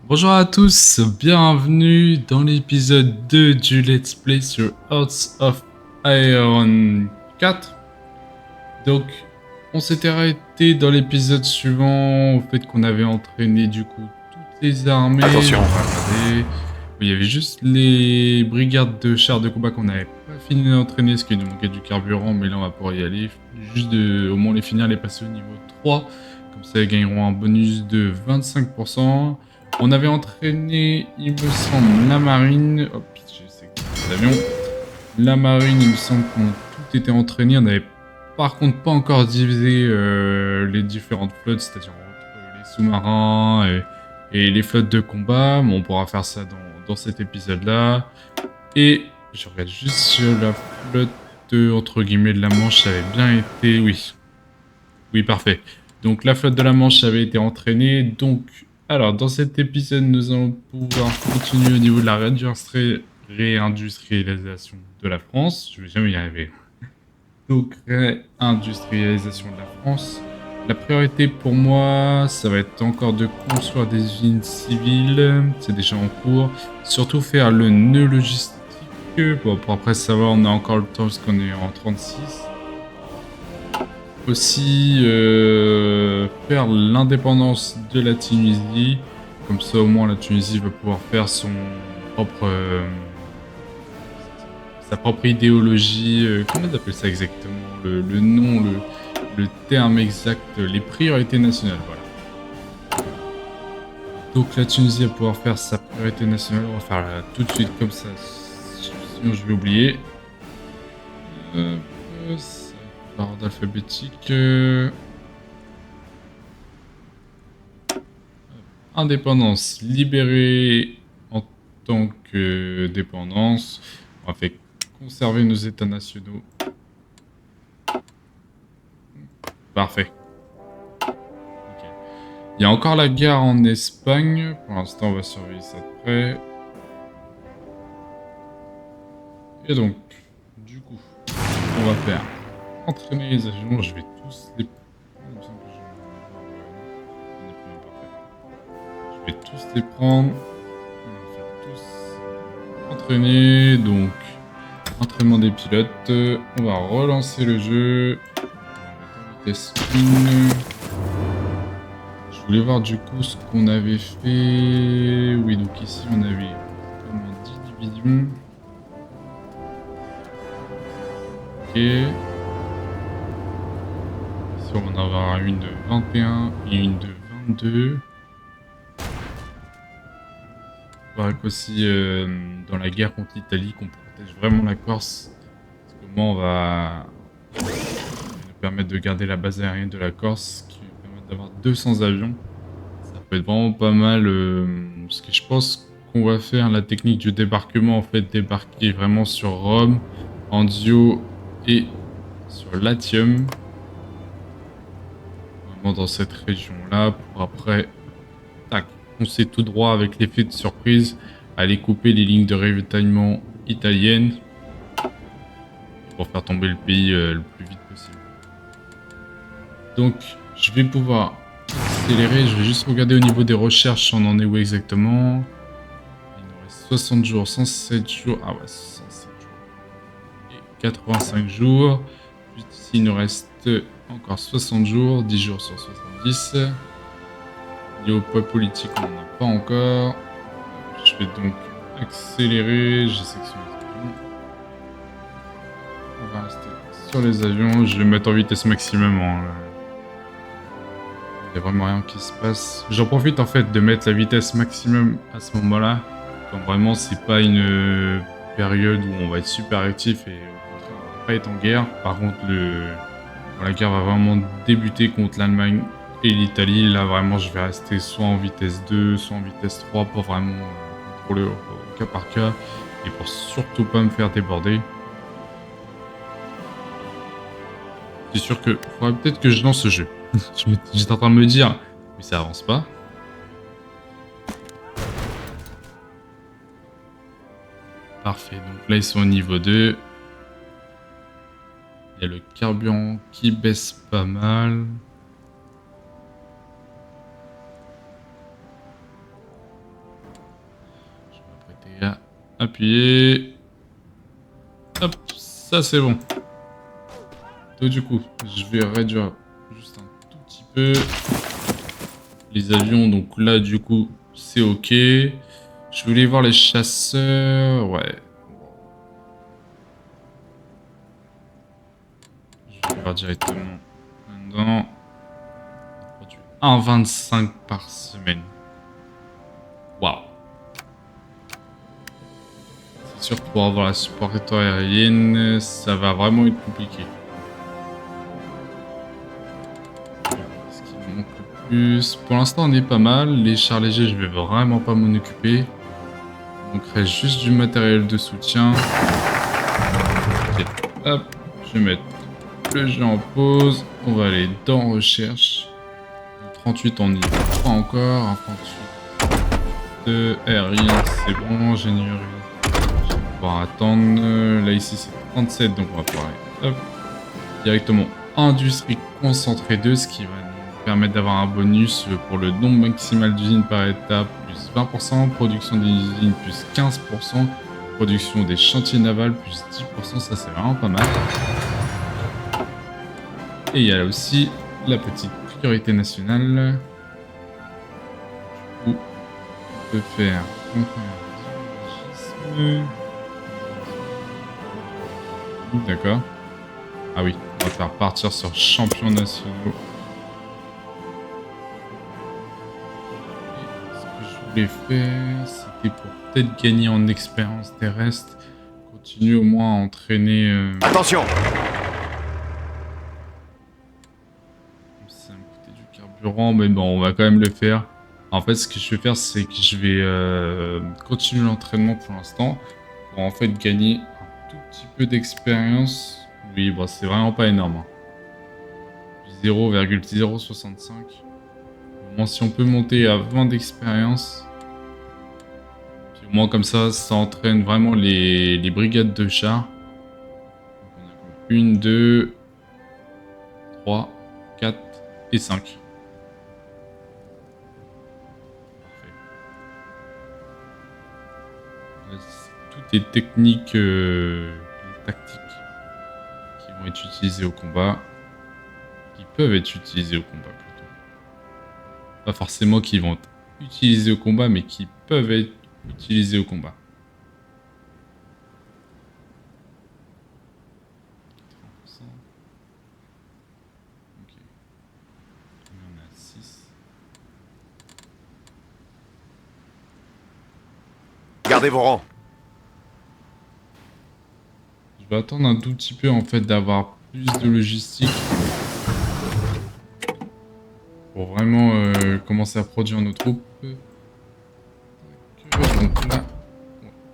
Bonjour à tous, bienvenue dans l'épisode 2 du Let's Play sur Hearts of Iron 4. Donc, on s'était arrêté dans l'épisode suivant au fait qu'on avait entraîné du coup toutes les armées. Attention. Regardez, il y avait juste les brigades de chars de combat qu'on n'avait pas fini d'entraîner parce qu'il nous manquait du carburant, mais là on va pouvoir y aller. Juste de au moins les finir, les passer au niveau 3. Comme ça, ils gagneront un bonus de 25%. On avait entraîné, il me semble, la marine. Hop, je sais que l'avion. La marine, il me semble qu'on tout était entraîné. On n'avait par contre pas encore divisé les différentes flottes, c'est-à-dire entre les sous-marins et les flottes de combat. Bon, on pourra faire ça dans cet épisode-là. Et je regarde juste sur la flotte entre guillemets de la Manche, ça avait bien été... Oui. Oui, parfait. Donc la flotte de la Manche avait été entraînée. Donc, alors dans cet épisode, nous allons pouvoir continuer au niveau de la réindustrialisation de la France. Je vais jamais y arriver. Donc réindustrialisation de la France. La priorité pour moi, ça va être encore de construire des usines civiles. C'est déjà en cours. Surtout faire le nœud logistique. Bon, pour après savoir, on a encore le temps parce qu'on est en 36. Aussi faire l'indépendance de la Tunisie. Comme ça, au moins, la Tunisie va pouvoir faire son propre, sa propre idéologie. Comment on appelle ça exactement le nom, le terme exact, les priorités nationales. Voilà. Donc la Tunisie va pouvoir faire sa priorité nationale. On va faire là, tout de suite comme ça. Sinon, je vais oublier. Par ordre alphabétique. Indépendance libérée en tant que dépendance. On va faire conserver nos états nationaux. Parfait. Okay. Il y a encore la guerre en Espagne. Pour l'instant, on va surveiller ça de près. Et donc, du coup, on va faire entraîner les avions. Je vais tous les... Il me semble que je vais tous les prendre. On va faire tous entraîner. Donc, entraînement des pilotes. On va relancer le jeu. Vitesse 1. Je voulais voir du coup ce qu'on avait fait. Oui, donc ici on avait 10 divisions. Ok. Ici on va en avoir une de 21 et une de 22. Il faudra qu'aussi dans la guerre contre l'Italie qu'on protège vraiment la Corse. Parce que moi on va nous permettre de garder la base aérienne de la Corse, qui va permettre d'avoir 200 avions. Ça peut être vraiment pas mal. Parce que je pense qu'on va faire la technique du débarquement, en fait, débarquer vraiment sur Rome, Anzio et sur Latium. Vraiment dans cette région-là, pour après, tac, foncer tout droit avec l'effet de surprise, aller couper les lignes de ravitaillement italiennes pour faire tomber le pays le plus vite possible. Donc, je vais pouvoir accélérer. Je vais juste regarder au niveau des recherches, on en est où exactement. Il nous reste 60 jours, 107 jours. Ah ouais, 107 jours. Et 85 jours. Juste ici, il nous reste encore 60 jours, 10 jours sur 70. Niveau poids politique, on n'en a pas encore. Je vais donc accélérer. J'ai sélectionné les avions. On va rester sur les avions. Je vais mettre en vitesse maximum. Il n'y a vraiment rien qui se passe. J'en profite en fait de mettre la vitesse maximum à ce moment-là. Quand vraiment c'est pas une période où on va être super actif et au contraire on va pas être en guerre. Par contre la guerre va vraiment débuter contre l'Allemagne et l'Italie. Là vraiment je vais rester soit en vitesse 2, soit en vitesse 3 pour vraiment contrôler au cas par cas. Et pour surtout pas me faire déborder. C'est sûr que faudrait peut-être que je lance ce jeu. J'étais en train de me dire, mais ça avance pas. Parfait, donc là ils sont au niveau 2. Il y a le carburant qui baisse pas mal. appuyez. Hop, ça c'est bon. Donc du coup, je vais réduire juste un tout petit peu les avions. Donc là, du coup, c'est ok. Je voulais voir les chasseurs. Ouais. Je vais voir directement là-dedans. 1,25 par semaine. Waouh. C'est sûr que pour avoir la support aérienne, ça va vraiment être compliqué. Ce qui me manque le plus. Pour l'instant, on est pas mal. Les chars légers, je vais vraiment pas m'en occuper. Il manquerait juste du matériel de soutien. Ok. Hop, je vais mettre le jeu en pause. On va aller dans recherche. 38, on y va pas encore. Un 38 de aérien, c'est bon. Ingénierie. Je vais pouvoir attendre. Là, ici, c'est 37, donc on va pouvoir aller hop, directement industrie concentrée 2, ce qui va nous permettre d'avoir un bonus pour le nombre maximal d'usines par étape, plus 20%, production des usines, plus 15%, production des chantiers navals, plus 10%, ça c'est vraiment pas mal. Et il y a là aussi la petite priorité nationale. Où on peut faire d'accord. Ah oui, on va faire partir sur champions nationaux. Et ce que je voulais faire, c'était pour peut-être gagner en expérience terrestre, continuer au moins à entraîner. Attention! Ça va me coûter du carburant, mais bon, on va quand même le faire. En fait, ce que je vais faire, c'est que je vais continuer l'entraînement pour l'instant, pour en fait gagner un tout petit peu d'expérience. Oui, bon, c'est vraiment pas énorme. Hein. 0,065. Au moins, si on peut monter à 20 d'expérience, puis au moins comme ça entraîne vraiment les brigades de chars. Donc on a 1, 2, 3, 4 et 5. Toutes les techniques tactiques qui vont être utilisées au combat, qui peuvent être utilisées au combat plutôt. Pas forcément qui vont être utilisées au combat, mais qui peuvent être utilisées au combat. 30%. Ok. On en a 6. Gardez vos rangs. Je vais attendre un tout petit peu en fait d'avoir plus de logistique pour vraiment commencer à produire nos troupes. Donc là,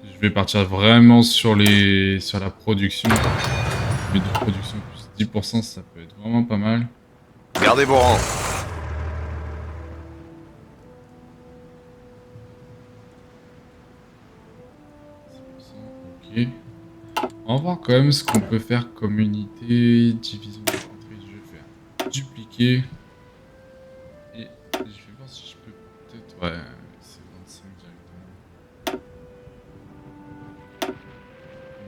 je vais partir vraiment sur la production. Mais de production plus 10%, ça peut être vraiment pas mal. Gardez vos rangs. Ok. On va voir quand même ce qu'on peut faire comme unité. Division d'infanterie, je vais faire dupliquer. Et je vais voir si je peux peut-être... Ouais, c'est 25 directement.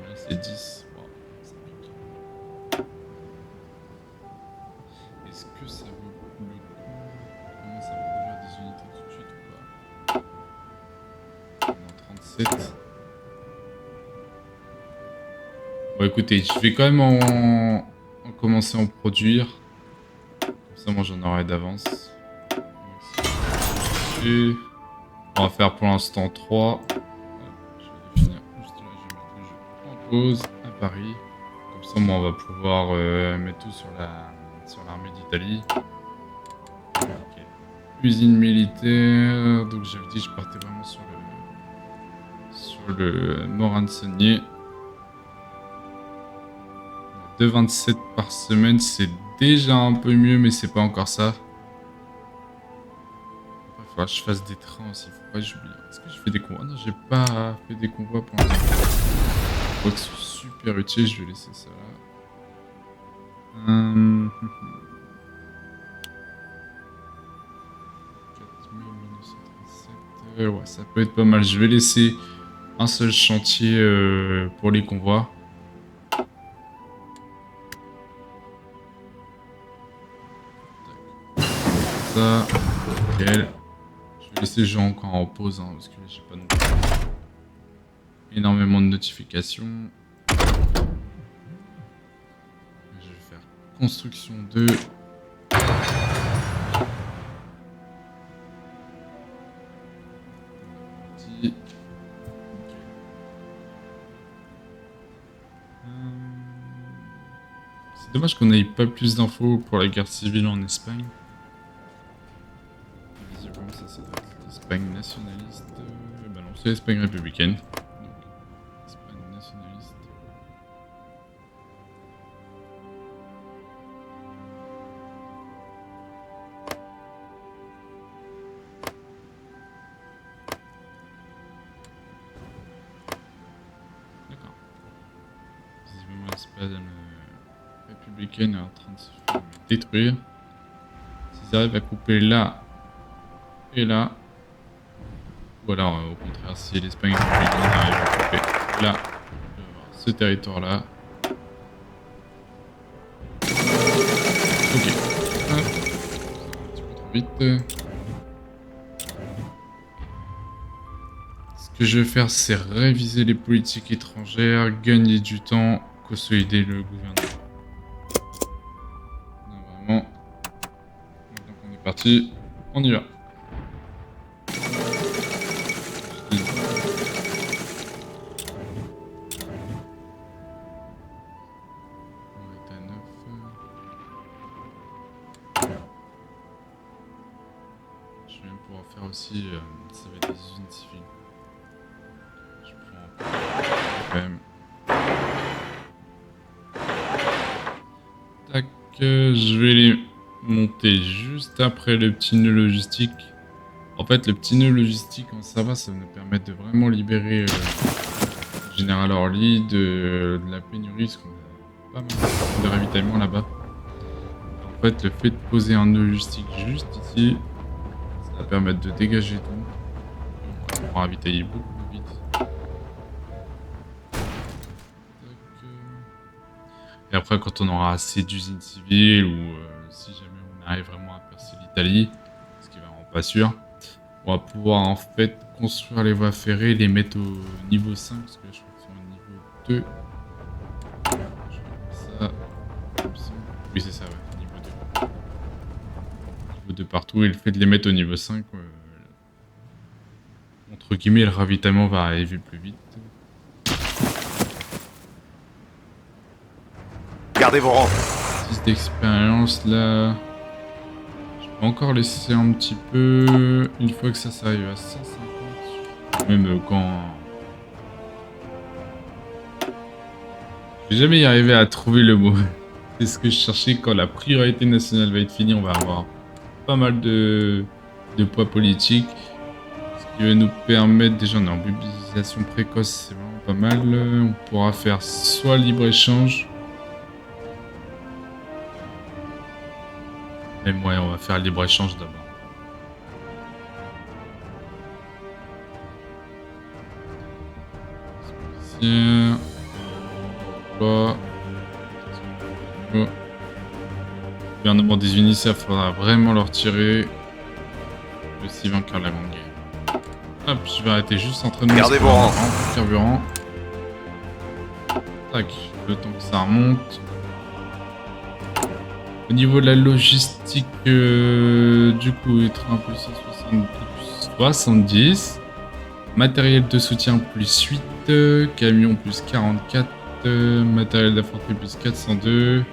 Là, c'est 10. Wow, ça pique. Est-ce que ça vaut le coup? On commence à produire des unités tout de suite ou pas? On est en 37. Bon, écoutez, je vais quand même en commencer à en produire. Comme ça, moi, j'en aurai d'avance. Et on va faire pour l'instant 3. Je vais finir juste là, je vais mettre le jeu en pause à Paris. Comme ça, moi, on va pouvoir mettre tout sur l'armée d'Italie. Okay. Usine militaire. Donc, j'avais dit que je partais vraiment sur le Moran-Saunier. 2,27 par semaine, c'est déjà un peu mieux, mais c'est pas encore ça. Il faudra que je fasse des trains aussi, faut pas que j'oublie. Est-ce que je fais des convois? Non, j'ai pas fait des convois pour l'instant. Je crois que c'est super utile, je vais laisser ça là. 4937. Ouais, ça peut être pas mal. Je vais laisser un seul chantier pour les convois. Ça, nickel. Je vais laisser les gens encore en pause hein, parce que j'ai pas non plus énormément de notifications. Je vais faire construction 2. Petit. C'est dommage qu'on n'ait pas plus d'infos pour la guerre civile en Espagne. Visiblement ça doit être l'Espagne nationaliste. Bah non, c'est l'Espagne républicaine. Donc, Espagne nationaliste. D'accord. Visiblement l'Espagne républicaine est en train de se faire détruire. S'ils arrivent à couper là et là, ou alors au contraire si l'Espagne républicaine arrive à couper là, ce territoire là. Ok. Hop. Ça va un petit peu trop vite. Ce que je vais faire c'est réviser les politiques étrangères, gagner du temps, consolider le gouvernement. Non, vraiment. Maintenant qu'on est parti, on y va. Je vais même pouvoir faire aussi, ça va être des usines civiles. Je prends quand même. Tac, je vais les monter juste après le petit nœud logistique. En fait, le petit nœud logistique, quand ça va nous permettre de vraiment libérer le général Orly de la pénurie, parce qu'on a pas mal de ravitaillement là-bas. En fait, le fait de poser un nœud logistique juste ici, ça va permettre de dégager tout. On va ravitailler beaucoup plus vite. Et après, quand on aura assez d'usines civiles, ou si jamais on arrive vraiment à percer l'Italie, ce qui est vraiment pas sûr, on va pouvoir en fait construire les voies ferrées, les mettre au niveau 5, parce que je crois qu'ils sont au niveau 2. Je fais ça. Oui, c'est ça, ouais, niveau 2. Niveau 2 partout, et le fait de les mettre au niveau 5, entre guillemets, le ravitaillement va arriver plus vite. Gardez vos rangs. 6 d'expérience là. Je peux encore laisser un petit peu. Une fois que ça s'arrive à 150. Même quand. Je vais jamais y arriver à trouver le mot. C'est ce que je cherchais. Quand la priorité nationale va être finie, on va avoir pas mal de poids politique. Ce qui va nous permettre. Déjà, on est en mobilisation précoce, c'est vraiment pas mal. On pourra faire soit libre-échange. Même ouais, on va faire libre-échange d'abord. Tiens. Quoi. Gouvernement des Unis, ça faudra vraiment leur tirer. Le 6 vainqueur de la Grande Guerre. Hop, je vais arrêter juste entraînement. Gardez vos rangs. Carburant. Tac, le temps que ça remonte. Au niveau de la logistique, du coup, train plus 70. Matériel de soutien plus 8. Camion plus 44. Matériel d'infanterie plus 402.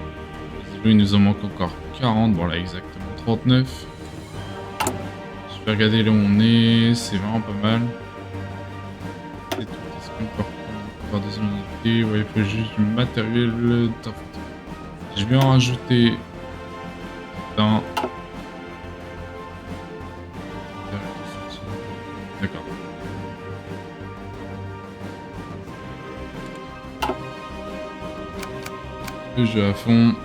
Il nous en manque encore 40. Bon, là, exactement 39. Je vais regarder là où on est. C'est vraiment pas mal. C'est tout. Est-ce qu'on peut avoir des unités? Ouais, il faut juste du matériel d'infanterie. Je vais en rajouter. D'accord. Le jeu à fond.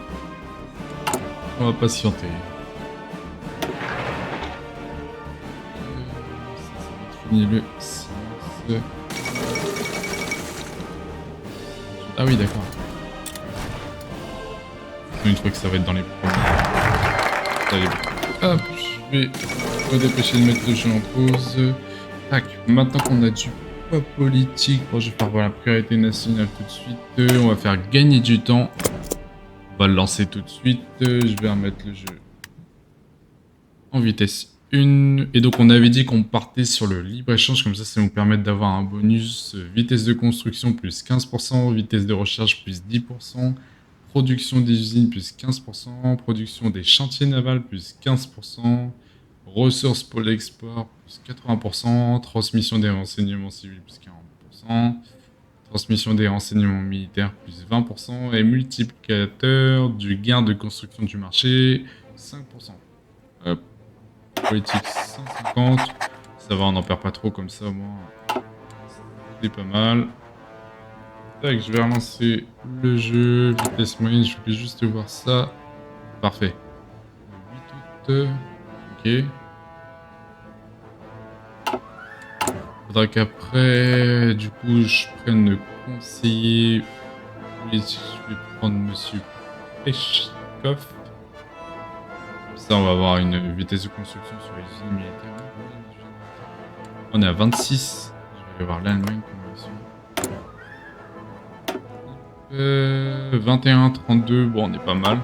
On va patienter. Ça va être fini le silence. Ah oui, d'accord. Une fois que ça va être dans les premiers. Allez, hop, je vais me dépêcher de mettre le jeu en pause. Tac, maintenant qu'on a du poids politique, bon, je vais faire la priorité nationale tout de suite. On va faire gagner du temps. On va le lancer tout de suite. Je vais remettre le jeu en vitesse 1. Et donc on avait dit qu'on partait sur le libre-échange, comme ça nous permet d'avoir un bonus vitesse de construction plus 15%, vitesse de recherche plus 10%, production des usines plus 15%, production des chantiers navals plus 15%, ressources pour l'export plus 80%, transmission des renseignements civils plus 40%, transmission des renseignements militaires plus 20% et multiplicateur du gain de construction du marché 5%. Hop. Politique 150. Ça va, on n'en perd pas trop comme ça au moins. C'est pas mal. Tac, je vais relancer le jeu. Vitesse moyenne, je voulais juste voir ça. Parfait. 8 août. Ok. Faudra qu'après, du coup, je prenne le conseiller politique. Je vais prendre Monsieur Peshkov. Ça, on va avoir une vitesse de construction sur les usines militaires. On est à 26. Je vais aller voir l'Allemagne combien ils sont. 21, 32. Bon, on est pas mal.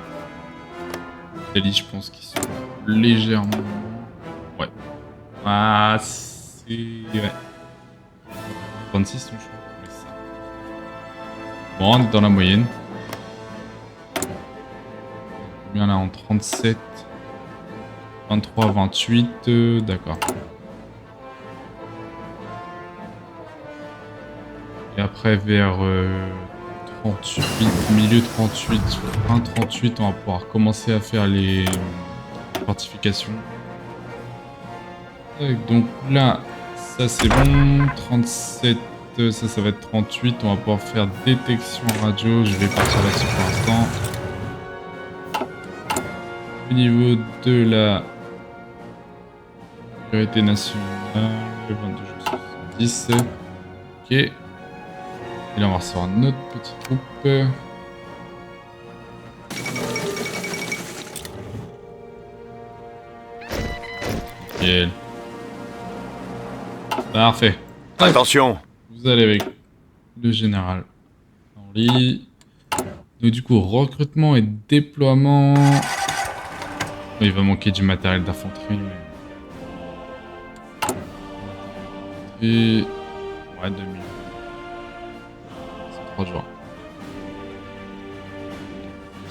L'Italie, je pense qu'ils sont légèrement. Ouais. Ah, c'est. Ouais. 26, je crois. Ouais, ça. Bon, on est dans la moyenne. Combien là en 37? 23, 28, d'accord. Et après vers 38, milieu 38, fin 38, on va pouvoir commencer à faire les fortifications. Donc là, ça c'est bon. 37, ça va être 38. On va pouvoir faire détection radio. Je vais partir là-dessus pour l'instant. Au niveau de la sécurité nationale, 22 jours 70. Ok. Et là, on va recevoir notre petite troupe. Nickel. Parfait. Attention. Vous allez avec le général Henry. Donc du coup, recrutement et déploiement. Il va manquer du matériel d'infanterie. Et... ouais, 2000. C'est 3 jours.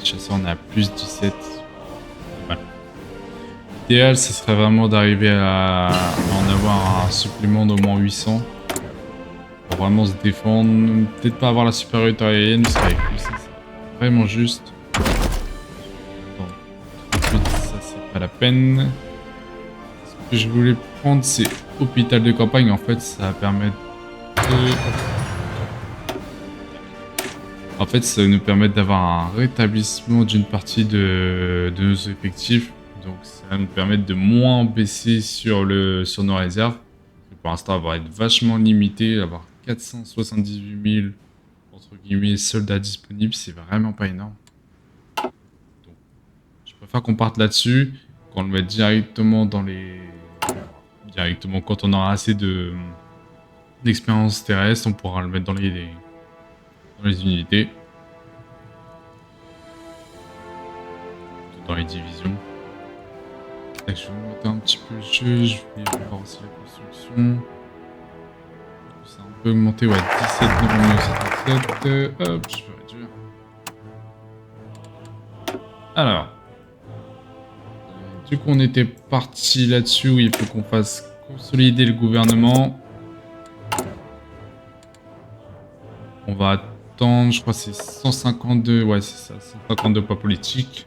Chasseur, on est à plus 17. Voilà. L'idéal, ce serait vraiment d'arriver à en avoir un supplément d'au moins 800. Pour vraiment se défendre. Peut-être pas avoir la supériorité aérienne, parce qu'avec lui, c'est vraiment juste. Donc, ça, c'est pas la peine. Ce que je voulais prendre, c'est hôpital de campagne. En fait, ça va permettre de... En fait, ça va nous permettre d'avoir un rétablissement d'une partie de nos effectifs. Donc, ça va nous permettre de moins baisser sur nos réserves. Pour l'instant, on va être vachement limité. Avoir 478 000 entre guillemets soldats disponibles, c'est vraiment pas énorme. Donc, je préfère qu'on parte là-dessus, qu'on le mette directement dans les... Directement, quand on aura assez d'expérience terrestre, on pourra le mettre dans les unités. Dans les divisions. Je vais monter un petit peu le jeu, je vais voir aussi la construction. Ça a un peu augmenté, ouais, 17 977. Hop, je vais réduire. Alors. Du coup, on était parti là-dessus où il faut qu'on fasse consolider le gouvernement. On va attendre, je crois que c'est 152, ouais c'est ça, 152 poids politiques.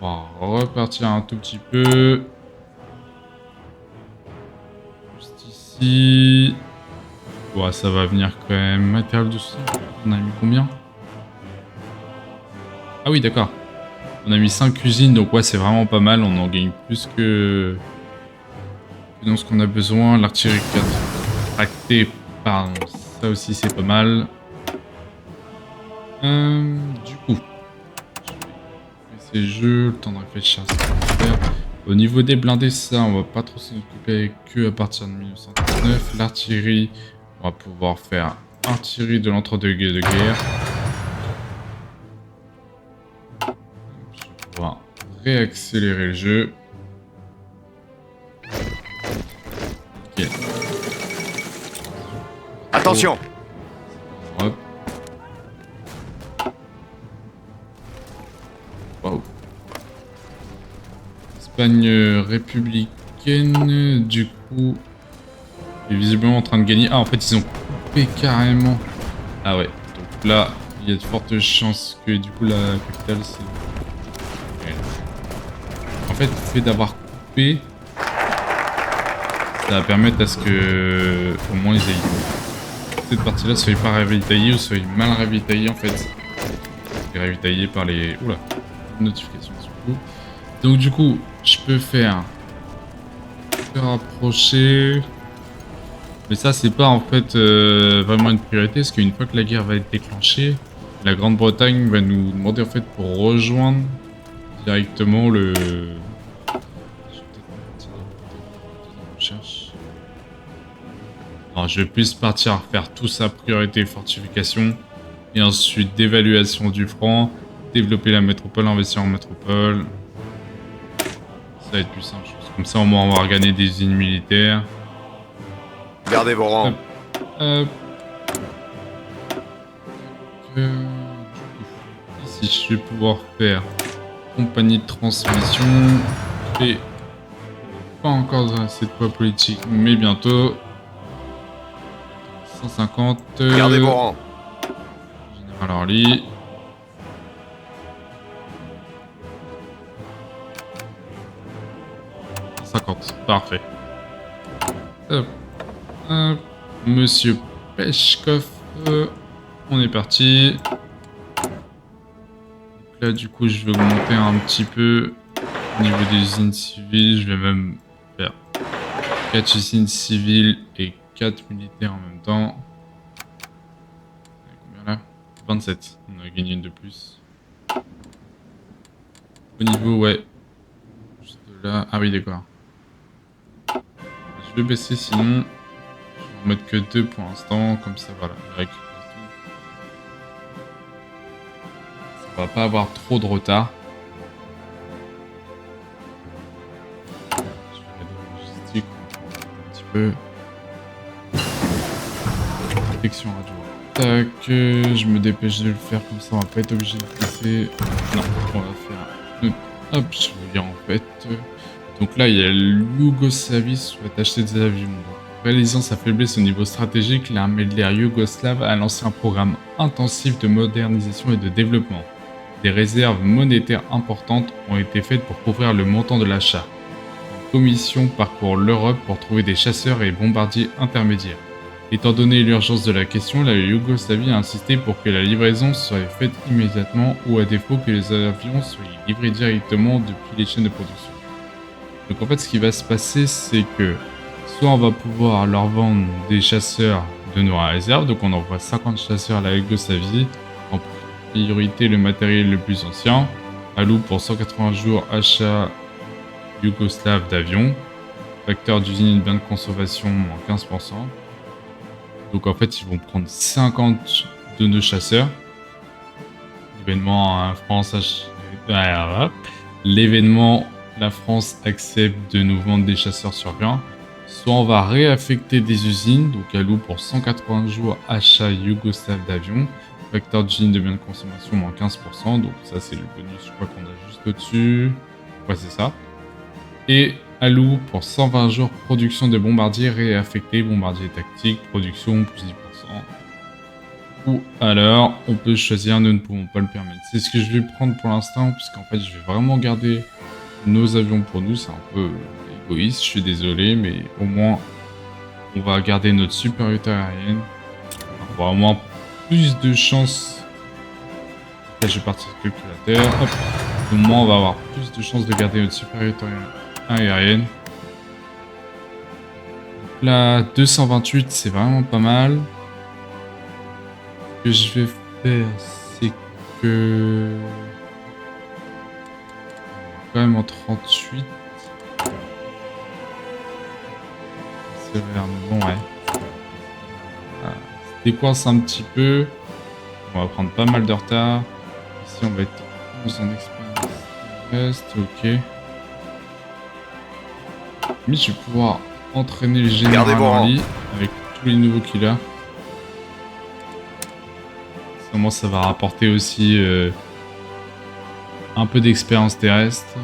On va repartir un tout petit peu. Juste ici. Ouais, ça va venir quand même. Matériel de soutien, on a mis combien? Ah oui, d'accord. On a mis 5 usines, donc ouais, c'est vraiment pas mal. On en gagne plus que dans ce qu'on a besoin. L'artillerie 4 tractée, pardon, ça aussi c'est pas mal. Du coup, je vais ces jeux, le temps de réfléchir à ce qu'on va faire. Au niveau des blindés, ça, on va pas trop s'en occuper avec eux à partir de 1939. L'artillerie, on va pouvoir faire artillerie de l'entre-deux-guerres de guerre. Je vais pouvoir réaccélérer le jeu. Ok. Attention! Hop. Waouh. Espagne républicaine, du coup, est visiblement en train de gagner. Ah, en fait, ils ont coupé carrément. Ah ouais, donc là, il y a de fortes chances que du coup la capitale c'est... Ouais. En fait, le fait d'avoir coupé, ça va permettre à ce que au moins ils aient... Cette partie-là soit pas ravitaillée ou soit mal ravitaillée en fait. Et ravitaillée par les... Oula, notifications du coup. Donc du coup, je peux faire rapprocher... Mais ça, c'est pas en fait vraiment une priorité, parce qu'une fois que la guerre va être déclenchée, la Grande-Bretagne va nous demander en fait pour rejoindre directement le... Je vais peut-être partir en recherche. Alors, je vais plus partir faire tout ça priorité fortification, et ensuite d'évaluation du franc, développer la métropole, investir en métropole. Ça va être plus simple, je pense. Comme ça, au moins, on va gagner des usines militaires. Gardez vos rangs. Hop. Ici, je vais pouvoir faire compagnie de transmission et pas encore assez de poids politique, mais bientôt 150. Gardez vos rangs. Général Orly. Parfait. Hop. Hop. Monsieur Peshkov, on est parti. Donc là, du coup, je vais augmenter un petit peu au niveau des usines civiles. Je vais même faire 4 usines civiles et 4 militaires en même temps. Combien là? 27. On a gagné une de plus. Au niveau, ouais. Juste là. Ah oui, d'accord. Je vais baisser sinon. Je vais en mettre que 2 pour l'instant. Comme ça, voilà. Je récupère tout. Ça va pas avoir trop de retard. Je vais regarder la logistique. Un petit peu. Protection radio. Tac, je me dépêche de le faire comme ça, on va pas être obligé de passer. Non, on va faire. Hop, je regarde en fait. Donc là, il y a l'Yougoslavie souhaite acheter des avions. Réalisant sa faiblesse au niveau stratégique, l'armée de l'air yougoslave a lancé un programme intensif de modernisation et de développement. Des réserves monétaires importantes ont été faites pour couvrir le montant de l'achat. Une commission parcourt l'Europe pour trouver des chasseurs et bombardiers intermédiaires. Étant donné l'urgence de la question, la Yougoslavie a insisté pour que la livraison soit faite immédiatement ou à défaut que les avions soient livrés directement depuis les chaînes de production. Donc en fait ce qui va se passer c'est que soit on va pouvoir leur vendre des chasseurs de nos réserves, donc on envoie 50 chasseurs à la Yougoslavie, en priorité le matériel le plus ancien, à loup pour 180 jours achat yougoslave d'avions, facteur d'usine et de biens de consommation moins 15%. Donc en fait, ils vont prendre 50 de nos chasseurs. L'événement L'événement, la France accepte de nous vendre des chasseurs survient. Soit on va réaffecter des usines, donc à loup pour 180 jours achat yougoslave d'avions. Facteur d'usine de biens de consommation moins 15%. Donc ça c'est le bonus, je crois qu'on a juste au-dessus. Ouais c'est ça. Et à loup pour 120 jours production de bombardiers réaffectés, bombardiers tactiques, production plus 10%. Ou alors on peut choisir, nous ne pouvons pas le permettre. C'est ce que je vais prendre pour l'instant, puisqu'en fait je vais vraiment garder nos avions pour nous. C'est un peu égoïste, je suis désolé, mais au moins on va garder notre supériorité aérienne. On va au moins plus de chances. Là je vais partir sur le calculateur. Hop. Au moins on va avoir plus de chances de garder notre supériorité aérienne. Donc là 228 c'est vraiment pas mal. Ce que je vais faire c'est que... Quand même en 38. C'est vert, bon ouais. Voilà. Ça décoince un petit peu. On va prendre pas mal de retard. Ici on va être 11 en expérience terrestre, ok. Mais je vais pouvoir entraîner le général Gardez vos rangs. Orly avec tous les nouveaux qu'il a. Sûrement ça va rapporter aussi un peu d'expérience terrestre.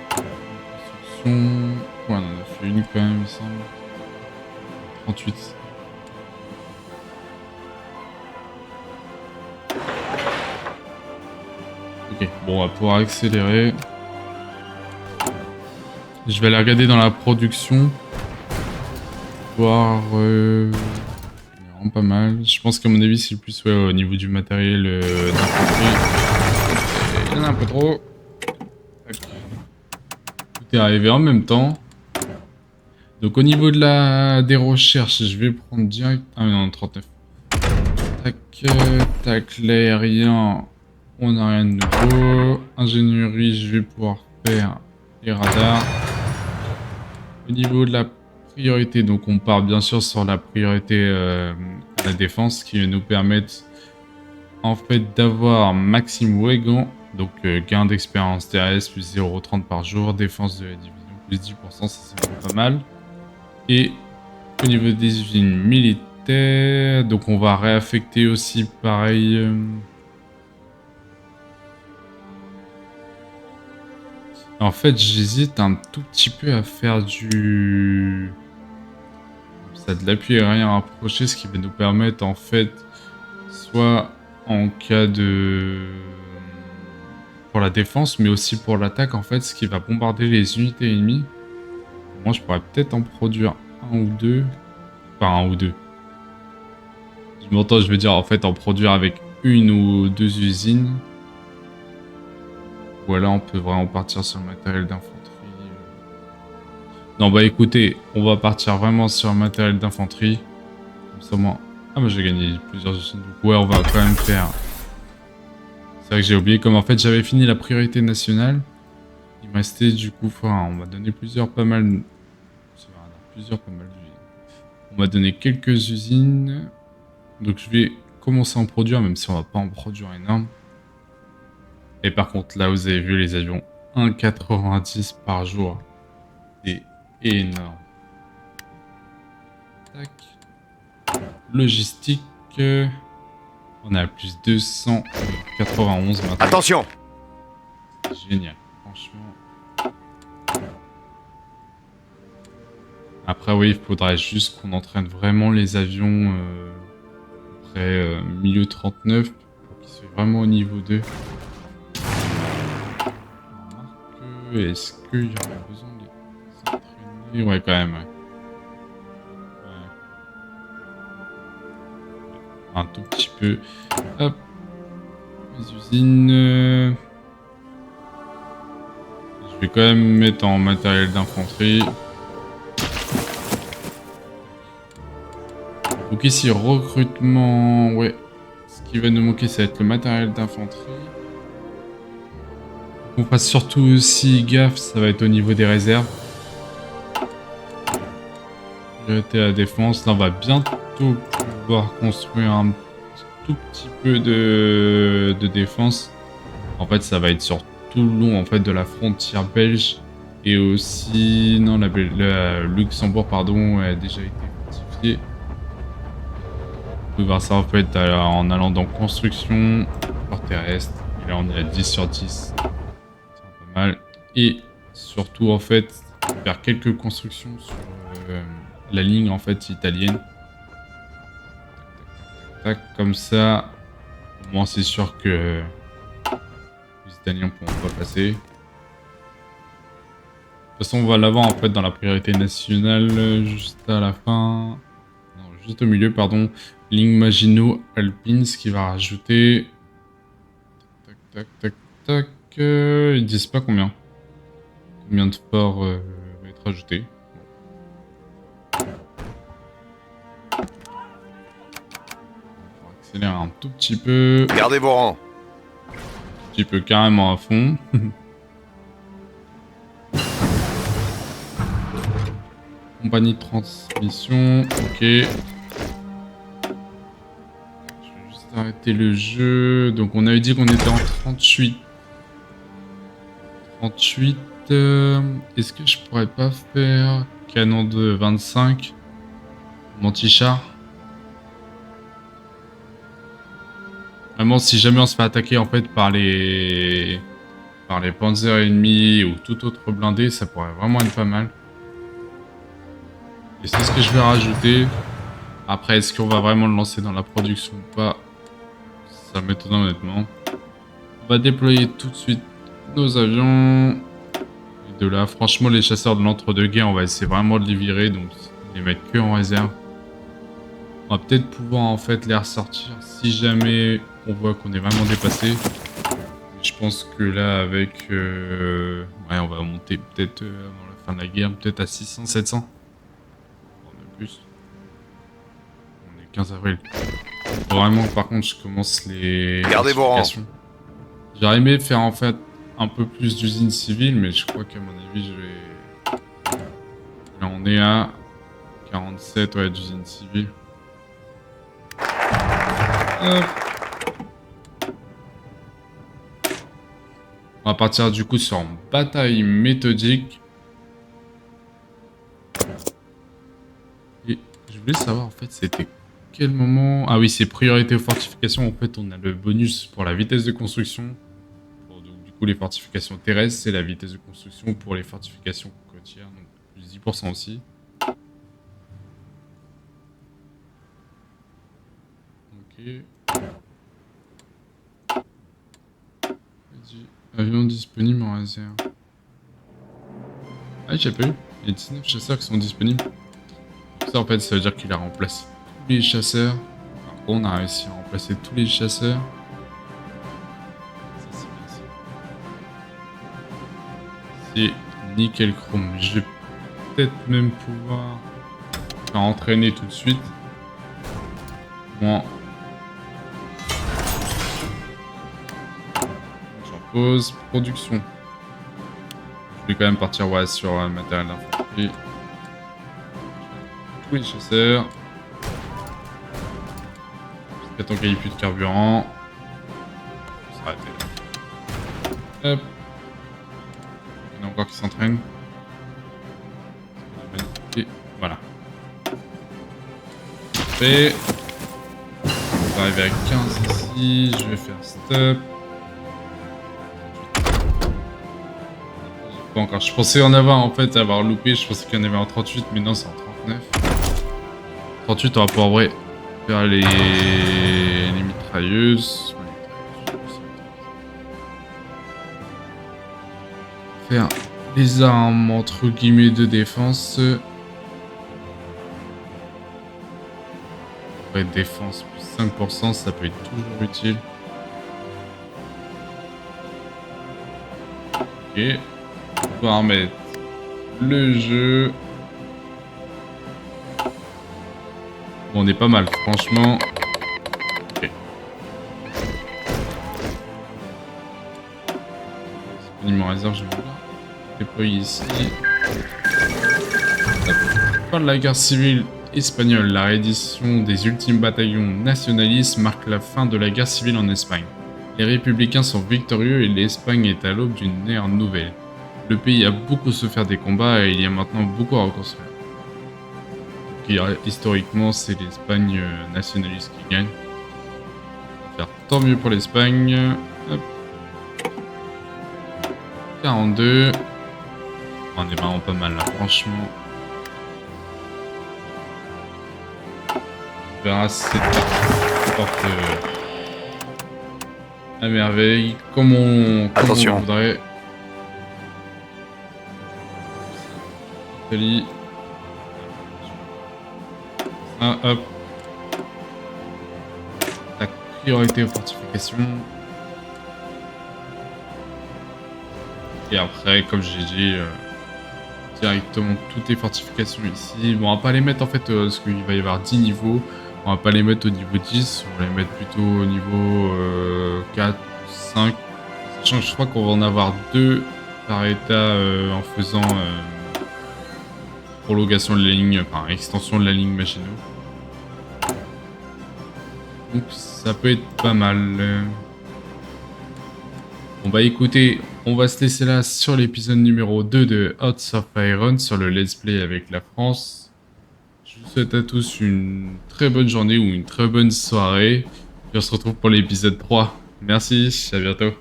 Construction... Ouais, on en a fait une quand même, il me semble. 38. Ok, bon, on va pouvoir accélérer. Je vais aller regarder dans la production. Voir... vraiment pas mal. Je pense qu'à mon avis, c'est le plus ouais, au niveau du matériel d'infanterie. Il y en a un peu trop. Tac. Tout est arrivé en même temps. Donc au niveau de des recherches, je vais prendre direct... Ah non, 39. Tac, tac, l'aérien, on n'a rien de nouveau. Ingénierie, je vais pouvoir faire les radars. Au niveau de la priorité, donc on part bien sûr sur la priorité à la défense qui va nous permettre en fait d'avoir Maxime Wegan, donc gain d'expérience terrestre plus 0,30 par jour, défense de la division plus 10%, ça c'est vraiment pas mal. Et au niveau des usines militaires, donc on va réaffecter aussi pareil. En fait, j'hésite un tout petit peu à faire du... Ça de l'appui aérien rapproché, ce qui va nous permettre en fait, soit en cas de... pour la défense, mais aussi pour l'attaque en fait, ce qui va bombarder les unités ennemies. Moi, je pourrais peut-être en produire un ou deux. Enfin, un ou deux. Je m'entends, je veux dire en fait en produire avec une ou deux usines. Ou alors on peut vraiment partir sur le matériel d'infanterie. Non bah écoutez, on va partir vraiment sur le matériel d'infanterie. Comme ça moi... Ah bah j'ai gagné plusieurs usines. Donc ouais, on va quand même faire... C'est vrai que j'ai oublié, comme en fait j'avais fini la priorité nationale. Il me restait du coup... Enfin, on m'a donné plusieurs pas mal... Plusieurs pas mal d'usines. On m'a donné quelques usines. Donc je vais commencer à en produire, même si on va pas en produire énorme. Et par contre, là, vous avez vu les avions 1,90 par jour. C'est énorme. Tac. Logistique. On a plus 291 maintenant. Attention! C'est génial, franchement. Après, oui, il faudrait juste qu'on entraîne vraiment les avions après milieu 39 pour qu'ils soient vraiment au niveau 2. Est-ce qu'il y aurait besoin de s'entraîner? Ouais, quand même, ouais. Un tout petit peu. Hop. Les usines. Je vais quand même mettre en matériel d'infanterie. Donc ici, recrutement. Ouais. Ce qui va nous manquer, ça va être le matériel d'infanterie. On fasse surtout aussi gaffe, ça va être au niveau des réserves. Priorité à la défense. Là, on va bientôt pouvoir construire un tout petit peu de défense. En fait, ça va être sur tout le long en fait, de la frontière belge. Et aussi... Non, la Luxembourg, pardon, a déjà été fortifiée. On peut voir ça en fait en allant dans construction, port terrestre. Et là, on est à 10 sur 10. Pas mal. Et surtout en fait faire quelques constructions sur la ligne en fait italienne. Tac, tac, tac, comme ça au moins c'est sûr que les Italiens pourront pas passer. De toute façon on va l'avoir en fait dans la priorité nationale juste à la fin. Non, juste au milieu pardon. Ligne Maginot Alpine, ce qui va rajouter. Tac tac tac tac. Ils disent pas combien. Combien de forts va être ajouté. On va Accélère un tout petit peu. Gardez vos rangs. Un petit peu carrément à fond. Compagnie de transmission. Ok. Je vais juste arrêter le jeu. Donc on avait dit qu'on était en 38. 38. Est-ce que je pourrais pas faire canon de 25 Mantichar? Vraiment, si jamais on se fait attaquer en fait par les panzers ennemis ou tout autre blindé, ça pourrait vraiment être pas mal. Et c'est ce que je vais rajouter. Après, est-ce qu'on va vraiment le lancer dans la production ou pas? Ça m'étonne honnêtement. On va déployer tout de suite nos avions. Et de là, franchement, les chasseurs de l'entre-deux-guerres, on va essayer vraiment de les virer, donc les mettre que en réserve. On va peut-être pouvoir en fait les ressortir si jamais on voit qu'on est vraiment dépassé. Je pense que là, avec... ouais, on va monter peut-être avant la fin de la guerre, peut-être à 600, 700. Plus. On est 15 avril. Vraiment, par contre, je commence les Gardez vos rangs. fortifications. J'aurais aimé faire en fait un peu plus d'usines civiles, mais je crois qu'à mon avis, je vais... Là, on est à 47 ouais, d'usines civiles. Hop. On va partir du coup sur une bataille méthodique. Et je voulais savoir en fait c'était quel moment... Ah oui, c'est priorité aux fortifications. En fait, on a le bonus pour la vitesse de construction. Pour, donc, du coup, les fortifications terrestres, c'est la vitesse de construction pour les fortifications côtières. Donc plus 10% aussi. Ok. Avion disponible en réserve. Ah, j'ai pas eu. Il y a 19 chasseurs qui sont disponibles. Ça, en fait, ça veut dire qu'il a remplacé tous les chasseurs. Enfin, on a réussi à remplacer tous les chasseurs. Ça, c'est bien ça. C'est nickel chrome. Je vais peut-être même pouvoir faire entraîner tout de suite. Moi. J'en pose. Production. Je vais quand même partir ouais, sur matériel d'infanterie. Tous les chasseurs. Jusqu'à temps qu'il n'y ait plus de carburant. On va s'arrêter là. Hop. Il y en a encore qui s'entraînent. Et voilà. Fait. On va arriver à 15 ici. Je vais faire stop. Pas encore. Je pensais en avoir en fait, avoir loupé. Je pensais qu'il y en avait en 38, mais non, c'est en 39. 38, on va pouvoir ouais, faire les mitrailleuses. Faire les armes entre guillemets de défense. Ouais, défense plus 5%, ça peut être toujours utile. Ok. On va remettre le jeu. Bon, on est pas mal, franchement. Ok. Disponible en réserve, je vais le déployer ici. Fin de la guerre civile espagnole, la réédition des ultimes bataillons nationalistes marque la fin de la guerre civile en Espagne. Les républicains sont victorieux et l'Espagne est à l'aube d'une ère nouvelle. Le pays a beaucoup souffert des combats et il y a maintenant beaucoup à reconstruire. Historiquement, c'est l'Espagne nationaliste qui gagne. On va faire tant mieux pour l'Espagne. 42. On est vraiment pas mal là, franchement. On verra si c'est porte à merveille, comme on voudrait. Italie. Ah, hop. La priorité aux fortifications. Et après, comme j'ai dit, directement toutes les fortifications ici. Bon, on va pas les mettre en fait, parce qu'il va y avoir 10 niveaux. On va pas les mettre au niveau 10, on va les mettre plutôt au niveau 4, 5. Sachant que je crois qu'on va en avoir 2 par état en faisant prolongation de la ligne, enfin extension de la ligne Maginot. Donc ça peut être pas mal. Bon bah écoutez, on va se laisser là sur l'épisode numéro 2 de Hearts of Iron sur le let's play avec la France. Je vous souhaite à tous une très bonne journée ou une très bonne soirée. Et on se retrouve pour l'épisode 3. Merci, à bientôt.